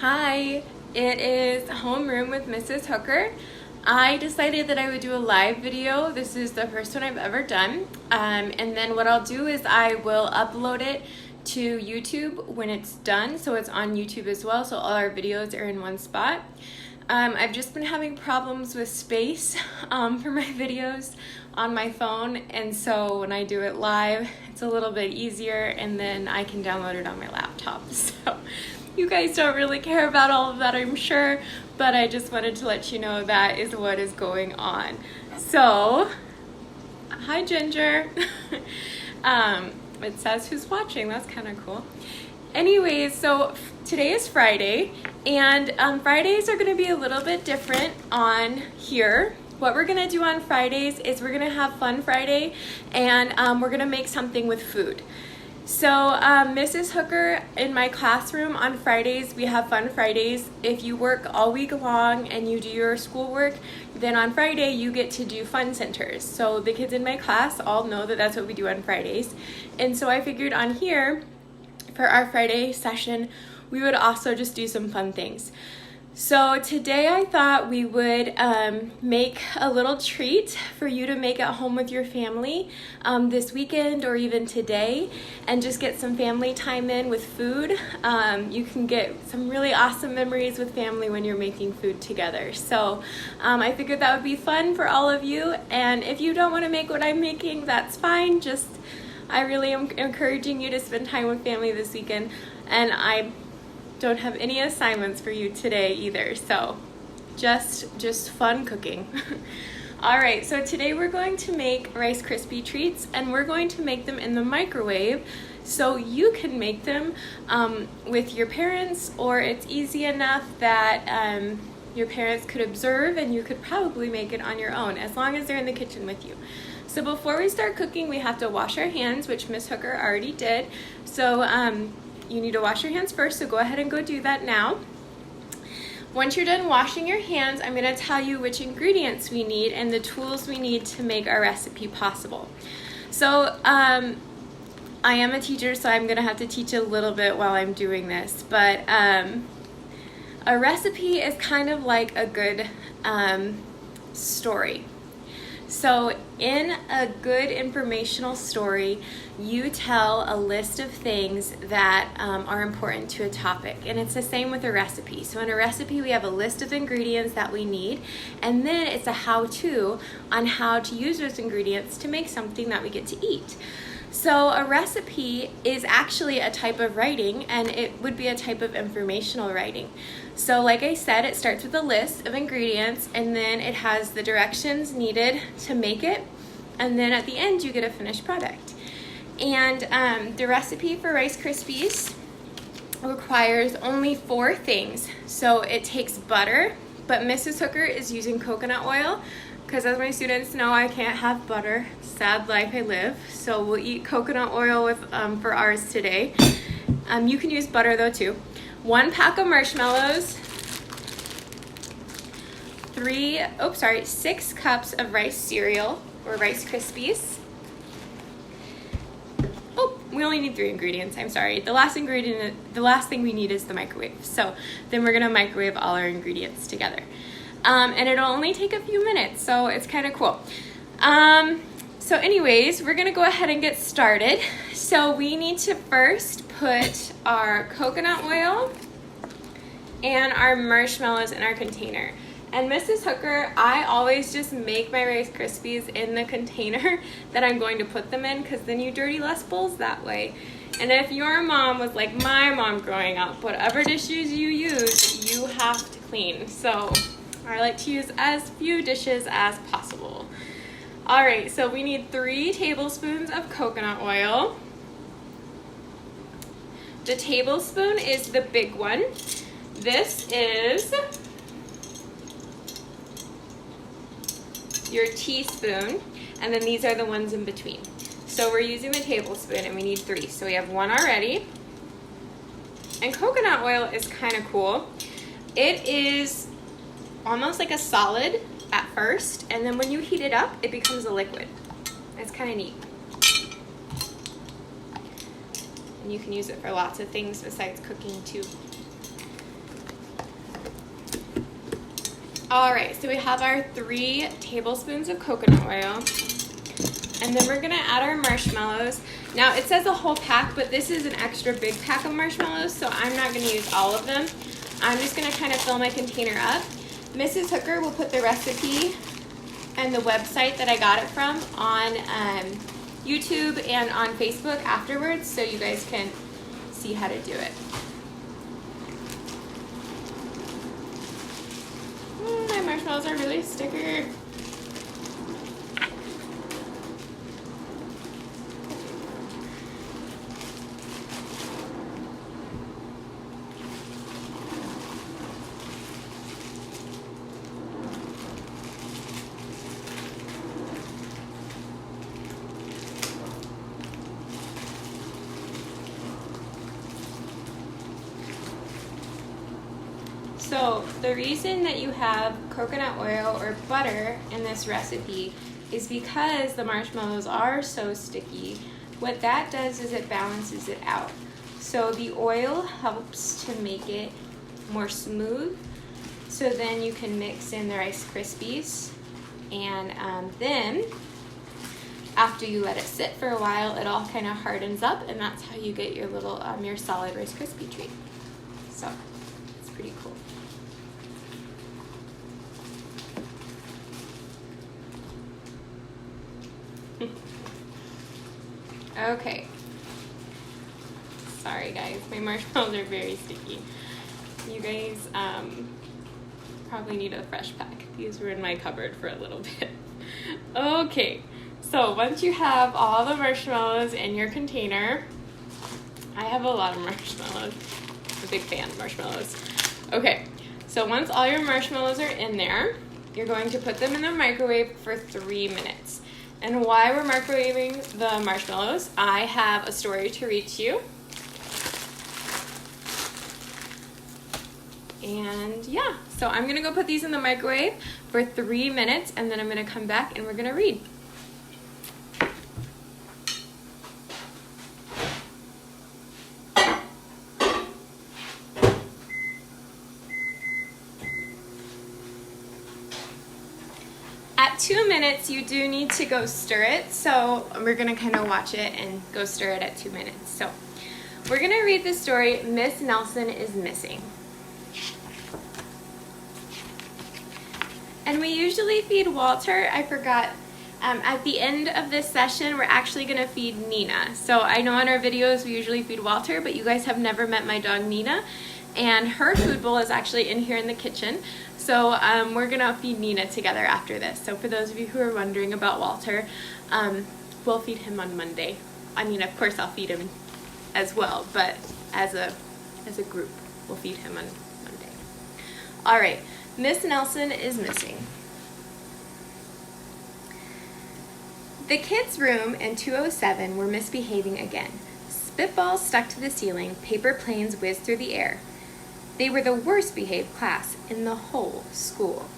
Hi, it is Homeroom with Mrs. Hooker. I decided that I would do a live video. This is the first one I've ever done. And then what I'll do is I will upload it to YouTube when it's done. So it's on YouTube as well. So all our videos are in one spot. I've just been having problems with space for my videos on my phone. And so when I do it live, it's a little bit easier and then I can download it on my laptop. So you guys don't really care about all of that, I'm sure, but I just wanted to let you know that is what is going on. So, hi Ginger. It says who's watching, that's kind of cool. Anyways, so today is Friday, and Fridays are going to be a little bit different on here. What we're going to do on Fridays is we're going to have Fun Friday, and we're going to make something with food. So Mrs. Hooker, in my classroom on Fridays, we have Fun Fridays. If you work all week long and you do your schoolwork, then on Friday you get to do fun centers. So the kids in my class all know that that's what we do on Fridays. And so I figured on here, for our Friday session, we would also just do some fun things. So today I thought we would make a little treat for you to make at home with your family this weekend or even today, and just get some family time in with food. You can get some really awesome memories with family when you're making food together. So I figured that would be fun for all of you, and if you don't want to make what I'm making, that's fine. I really am encouraging you to spend time with family this weekend, and I don't have any assignments for you today either, so just fun cooking. All right, so today we're going to make Rice Krispie treats, and we're going to make them in the microwave so you can make them with your parents, or it's easy enough that your parents could observe and you could probably make it on your own as long as they're in the kitchen with you. So before we start cooking, we have to wash our hands, which Miss Hooker already did. So you need to wash your hands first, so go ahead and go do that now. Once you're done washing your hands, I'm going to tell you which ingredients we need and the tools we need to make our recipe possible. So I am a teacher, so I'm going to have to teach a little bit while I'm doing this, but a recipe is kind of like a good story. So in a good informational story, you tell a list of things that are important to a topic. And it's the same with a recipe. So in a recipe, we have a list of ingredients that we need, and then it's a how-to on how to use those ingredients to make something that we get to eat. So a recipe is actually a type of writing, and it would be a type of informational writing. So like I said, it starts with a list of ingredients, and then it has the directions needed to make it, and then at the end you get a finished product. And the recipe for Rice Krispies requires only 4 things. So it takes butter, but Mrs. Hooker is using coconut oil, because as my students know, I can't have butter. Sad life I live. So we'll eat coconut oil with for ours today. You can use butter though too. 1 pack of marshmallows, 6 cups of rice cereal or Rice Krispies. Oh, we only need 3 ingredients. I'm sorry. The last thing we need is the microwave. So then we're gonna microwave all our ingredients together. And it'll only take a few minutes, so it's kind of cool. So anyways, we're gonna go ahead and get started. So we need to first put our coconut oil and our marshmallows in our container. And Mrs. Hooker, I always just make my Rice Krispies in the container that I'm going to put them in, because then you dirty less bowls that way. And if your mom was like my mom growing up, whatever dishes you use, you have to clean. So I like to use as few dishes as possible. All right, so we need 3 tablespoons of coconut oil. The tablespoon is the big one. This is your teaspoon, and then these are the ones in between. So we're using the tablespoon, and we need 3. So we have 1 already. And coconut oil is kind of cool. It is almost like a solid at first, and then when you heat it up, it becomes a liquid. It's kind of neat. And you can use it for lots of things besides cooking too. All right, so we have our 3 tablespoons of coconut oil. And then we're gonna add our marshmallows. Now it says a whole pack, but this is an extra big pack of marshmallows, so I'm not gonna use all of them. I'm just gonna kind of fill my container up. Mrs. Hooker will put the recipe and the website that I got it from on YouTube and on Facebook afterwards, so you guys can see how to do it. My marshmallows are really sticky. So the reason that you have coconut oil or butter in this recipe is because the marshmallows are so sticky. What that does is it balances it out. So the oil helps to make it more smooth, so then you can mix in the Rice Krispies, and then after you let it sit for a while, it all kind of hardens up, and that's how you get your little your solid Rice Krispie treat. So it's pretty cool. Okay. Sorry guys, my marshmallows are very sticky. You guys probably need a fresh pack. These were in my cupboard for a little bit. Okay, so once you have all the marshmallows in your container, I have a lot of marshmallows. I'm a big fan of marshmallows. Okay, so once all your marshmallows are in there, you're going to put them in the microwave for 3 minutes. And while we're microwaving the marshmallows, I have a story to read to you. And yeah, so I'm gonna go put these in the microwave for 3 minutes, and then I'm gonna come back and we're gonna read. At 2 minutes, you do need to go stir it, so we're gonna kind of watch it and go stir it at 2 minutes. So we're gonna read the story, Miss Nelson is Missing. And we usually feed Walter. I forgot, at the end of this session, we're actually gonna feed Nina. So I know in our videos we usually feed Walter, but you guys have never met my dog Nina, and her food bowl is actually in here in the kitchen. So we're gonna feed Nina together after this. So for those of you who are wondering about Walter, we'll feed him on Monday. I mean, of course I'll feed him as well, but as a group, we'll feed him on Monday. All right, Miss Nelson is Missing. The kids' room in 207 were misbehaving again. Spitballs stuck to the ceiling, paper planes whizzed through the air. They were the worst behaved class in the whole school.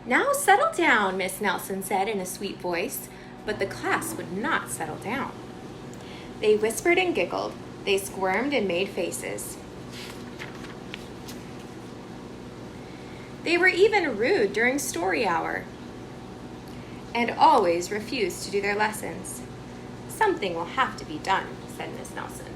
Now settle down, Miss Nelson said in a sweet voice, but the class would not settle down. They whispered and giggled. They squirmed and made faces. They were even rude during story hour and always refused to do their lessons. Something will have to be done, said Miss Nelson.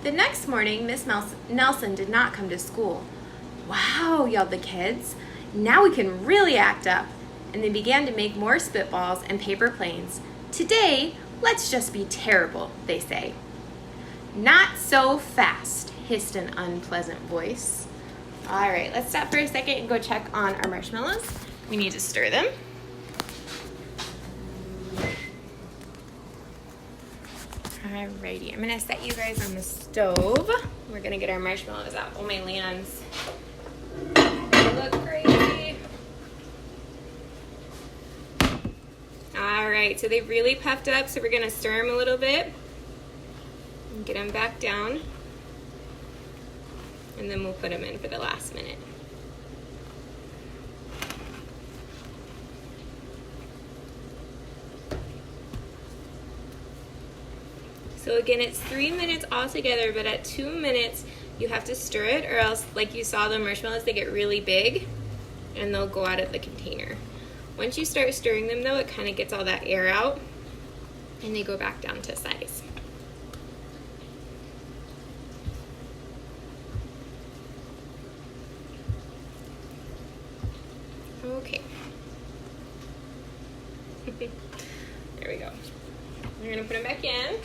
The next morning, Miss Nelson did not come to school. Wow, yelled the kids. Now we can really act up. And they began to make more spitballs and paper planes. Today, let's just be terrible, they say. Not so fast, hissed an unpleasant voice. All right, let's stop for a second and go check on our marshmallows. We need to stir them. Alrighty, I'm gonna set you guys on the stove. We're gonna get our marshmallows out. Oh, my lands. They look crazy. All right, so they've really puffed up, so we're gonna stir them a little bit and get them back down. And then we'll put them in for the last minute. So again, it's 3 minutes altogether, but at 2 minutes, you have to stir it, or else, like you saw the marshmallows, they get really big and they'll go out of the container. Once you start stirring them though, it kind of gets all that air out and they go back down to size. Okay. There we go. We're gonna put them back in.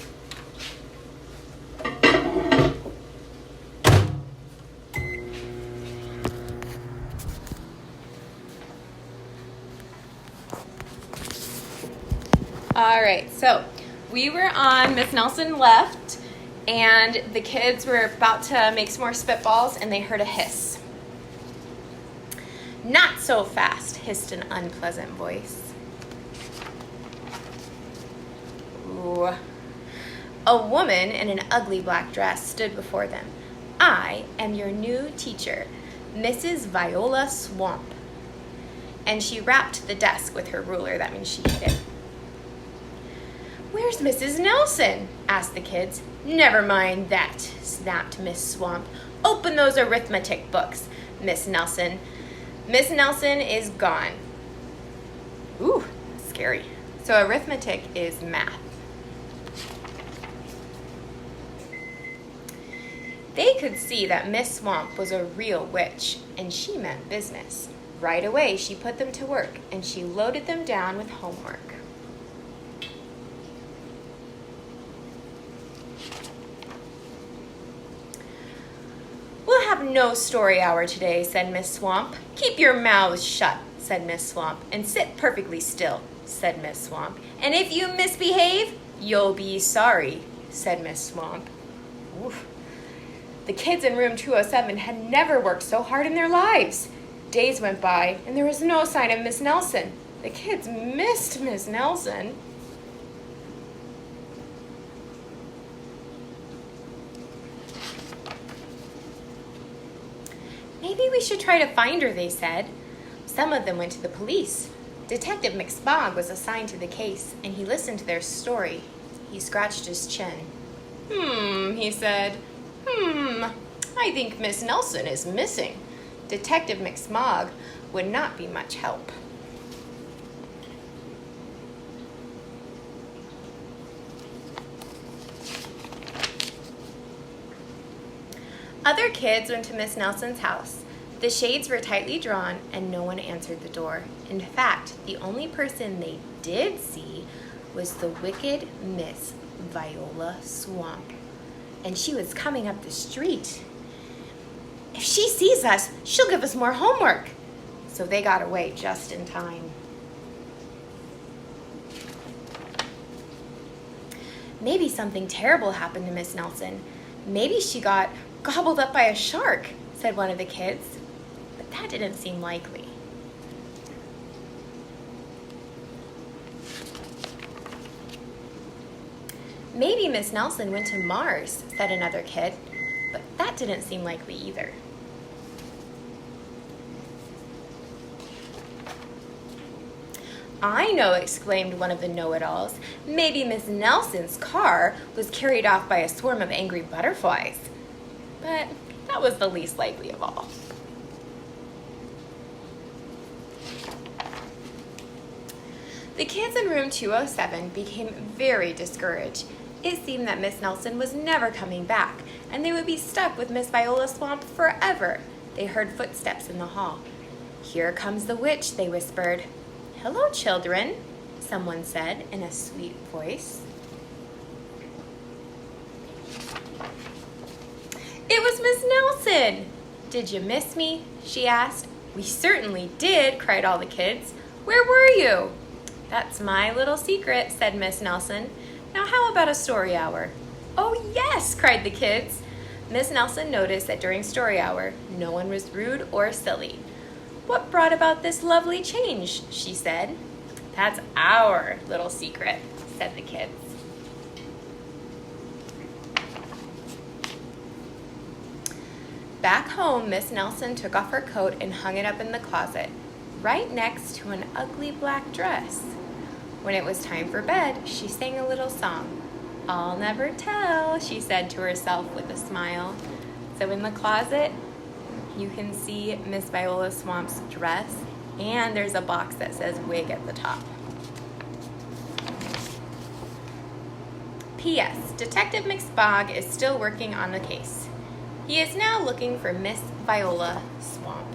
All right, so we were on, Miss Nelson left, and the kids were about to make some more spitballs, and they heard a hiss. "Not so fast," hissed an unpleasant voice. Ooh. A woman in an ugly black dress stood before them. "I am your new teacher, Mrs. Viola Swamp." And she rapped the desk with her ruler. That means she hit it. "Where's Mrs. Nelson?" asked the kids. "Never mind that," snapped Miss Swamp. "Open those arithmetic books, Miss Nelson. Miss Nelson is gone." Ooh, scary. So arithmetic is math. They could see that Miss Swamp was a real witch, and she meant business. Right away, she put them to work, and she loaded them down with homework. "We'll have no story hour today," said Miss Swamp. "Keep your mouths shut," said Miss Swamp. "And sit perfectly still," said Miss Swamp. "And if you misbehave, you'll be sorry," said Miss Swamp. Oof. The kids in room 207 had never worked so hard in their lives. Days went by, and there was no sign of Miss Nelson. The kids missed Miss Nelson. "Maybe we should try to find her," they said. Some of them went to the police. Detective McSpog was assigned to the case, and he listened to their story. He scratched his chin. He said. I think Miss Nelson is missing. Detective McSmog would not be much help." Other kids went to Miss Nelson's house. The shades were tightly drawn and no one answered the door. In fact, the only person they did see was the wicked Miss Viola Swamp. And she was coming up the street. "If she sees us, she'll give us more homework." So they got away just in time. Maybe something terrible happened to Miss Nelson. Maybe she got gobbled up by a shark, said one of the kids. But that didn't seem likely. "Maybe Miss Nelson went to Mars," said another kid, but that didn't seem likely either. "I know," exclaimed one of the know-it-alls. "Maybe Miss Nelson's car was carried off by a swarm of angry butterflies." But that was the least likely of all. The kids in room 207 became very discouraged. It seemed that Miss Nelson was never coming back, and they would be stuck with Miss Viola Swamp forever. They heard footsteps in the hall. "Here comes the witch," they whispered. "Hello, children," someone said in a sweet voice. It was Miss Nelson. "Did you miss me?" she asked. "We certainly did," cried all the kids. "Where were you?" "That's my little secret," said Miss Nelson. "Now how about a story hour?" "Oh yes," cried the kids. Miss Nelson noticed that during story hour, no one was rude or silly. "What brought about this lovely change?" she said. "That's our little secret," said the kids. Back home, Miss Nelson took off her coat and hung it up in the closet, right next to an ugly black dress. When it was time for bed, she sang a little song. I'll never tell, she said to herself with a smile. So in the closet, you can see Miss Viola Swamp's dress, and there's a box that says wig at the top. P.S. Detective McSpog is still working on the case. He is now looking for Miss Viola Swamp.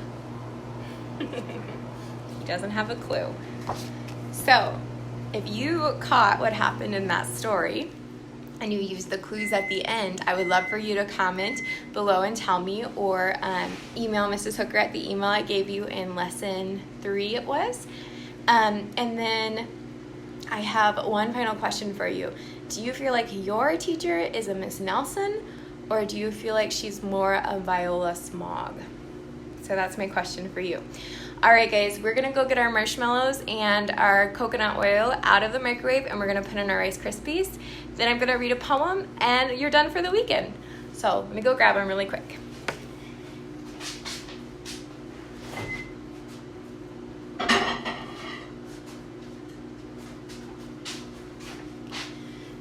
He doesn't have a clue. So, if you caught what happened in that story, and you used the clues at the end, I would love for you to comment below and tell me, or email Mrs. Hooker at the email I gave you in lesson 3 it was. And then I have one final question for you. Do you feel like your teacher is a Miss Nelson, or do you feel like she's more a Viola Smog? So that's my question for you. All right, guys, we're gonna go get our marshmallows and our coconut oil out of the microwave, and we're gonna put in our Rice Krispies. Then I'm gonna read a poem, and you're done for the weekend. So let me go grab them really quick.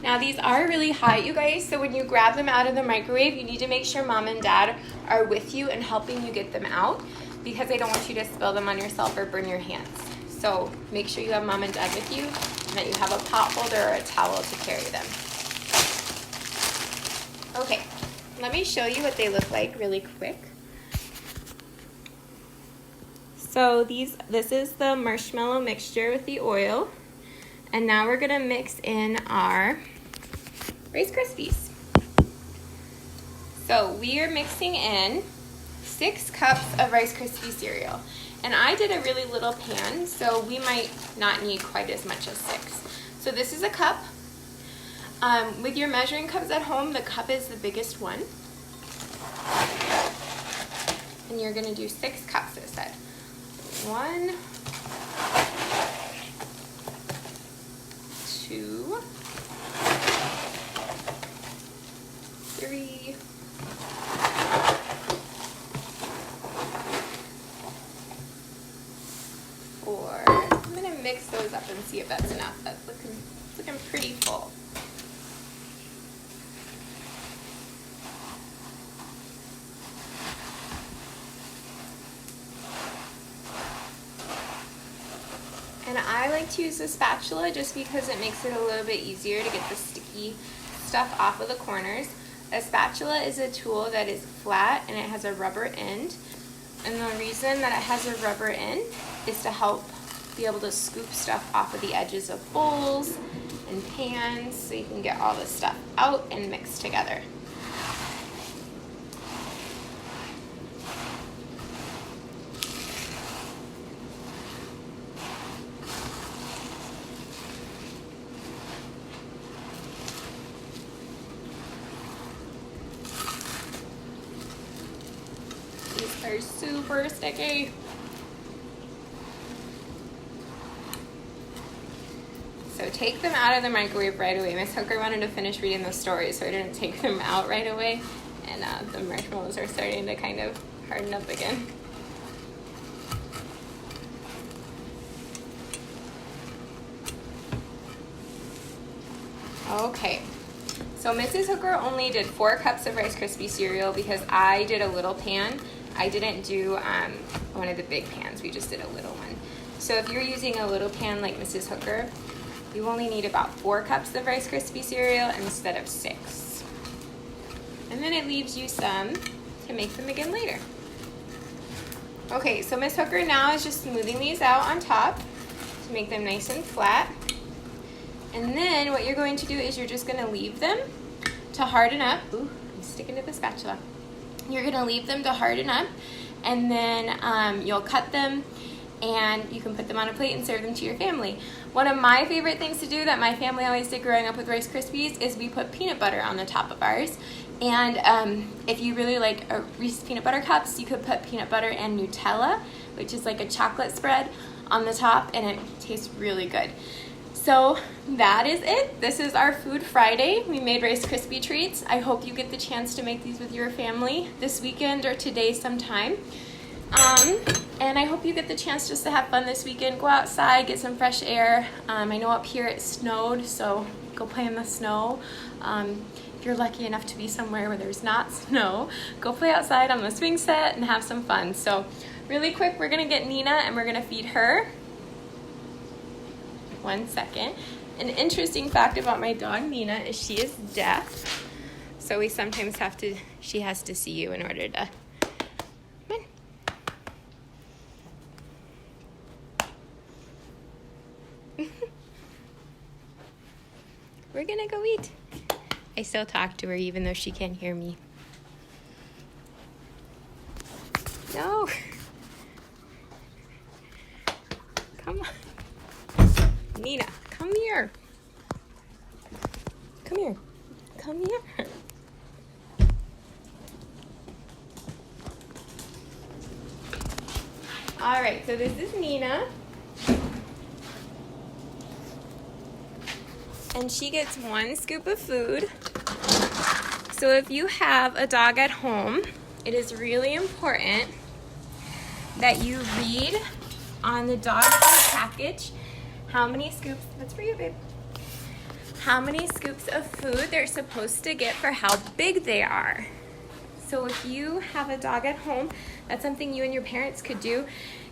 Now these are really hot, you guys, so when you grab them out of the microwave, you need to make sure mom and dad are with you and helping you get them out, because I don't want you to spill them on yourself or burn your hands. So make sure you have mom and dad with you, and that you have a pot holder or a towel to carry them. Okay, let me show you what they look like really quick. So this is the marshmallow mixture with the oil, and now we're gonna mix in our Rice Krispies. So we are mixing in 6 cups of Rice Krispie cereal. And I did a really little pan, so we might not need quite as much as 6. So this is a cup. With your measuring cups at home, the cup is the biggest one. And you're gonna do 6 cups, it said. 1, 2, 3, 4. I'm gonna mix those up and see if that's enough. That's looking pretty full. And I like to use the spatula just because it makes it a little bit easier to get the sticky stuff off of the corners. A spatula is a tool that is flat and it has a rubber end. And the reason that it has a rubber end is to help be able to scoop stuff off of the edges of bowls and pans so you can get all the stuff out and mixed together. These are super sticky. So take them out of the microwave right away. Miss Hooker wanted to finish reading the story, so I didn't take them out right away. And the marshmallows are starting to kind of harden up again. Okay, so Mrs. Hooker only did 4 cups of Rice Krispie cereal because I did a little pan. I didn't do one of the big pans, we just did a little one. So if you're using a little pan like Mrs. Hooker, you only need about 4 cups of Rice Krispie cereal instead of 6. And then it leaves you some to make them again later. Okay, so Miss Hooker now is just smoothing these out on top to make them nice and flat. And then what you're going to do is you're just going to leave them to harden up. Ooh, I'm sticking to the spatula. You're going to leave them to harden up, and then you'll cut them, and you can put them on a plate and serve them to your family. One of my favorite things to do that my family always did growing up with Rice Krispies is we put peanut butter on the top of ours. And if you really like Reese's peanut butter cups, you could put peanut butter and Nutella, which is like a chocolate spread, on the top, and it tastes really good. So that is it. This is our Food Friday. We made Rice Krispie treats. I hope you get the chance to make these with your family this weekend or today sometime. And I hope you you get the chance just to have fun this weekend. Go outside, get some fresh air. I know up here it snowed, so go play in the snow. If you're lucky enough to be somewhere where there's not snow, go play outside on the swing set and have some fun. So really quick, we're gonna get Nina and we're gonna feed her. 1 second. An interesting fact about my dog Nina is she is deaf. So we sometimes have to, she has to see you in order to, come on. We're gonna go eat. I still talk to her even though she can't hear me. No. Come on. Nina, come here. Come here. Come here. All right, so this is Nina. And she gets 1 scoop of food. So if you have a dog at home, it is really important that you read on the dog food package how many scoops, that's for you, babe, how many scoops of food they're supposed to get for how big they are. So if you have a dog at home, that's something you and your parents could do,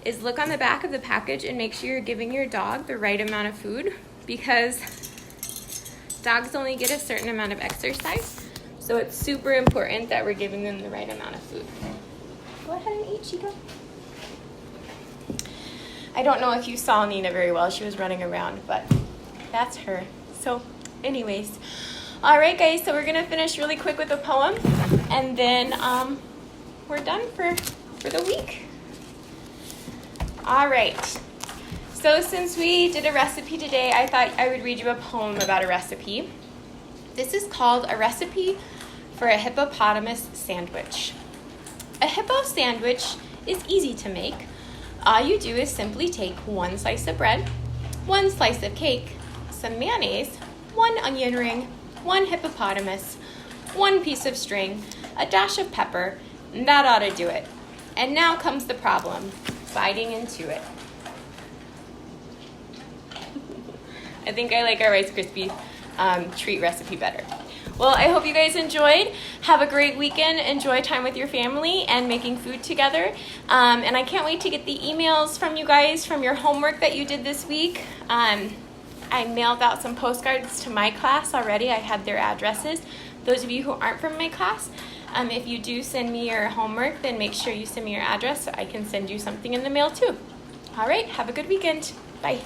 is look on the back of the package and make sure you're giving your dog the right amount of food, because dogs only get a certain amount of exercise. So it's super important that we're giving them the right amount of food. Go ahead and eat, Chico. I don't know if you saw Nina very well. She was running around, but that's her. So anyways, all right, guys, so we're going to finish really quick with a poem, and then we're done for the week. All right. So since we did a recipe today, I thought I would read you a poem about a recipe. This is called A Recipe for a Hippopotamus Sandwich. A hippo sandwich is easy to make. All you do is simply take 1 slice of bread, 1 slice of cake, some mayonnaise, 1 onion ring, 1 hippopotamus, 1 piece of string, a dash of pepper, and that ought to do it. And now comes the problem, biting into it. I think I like our Rice Krispie treat recipe better. Well, I hope you guys enjoyed. Have a great weekend. Enjoy time with your family and making food together. And I can't wait to get the emails from you guys from your homework that you did this week. I mailed out some postcards to my class already. I had their addresses. Those of you who aren't from my class, if you do send me your homework, then make sure you send me your address so I can send you something in the mail too. All right, have a good weekend. Bye.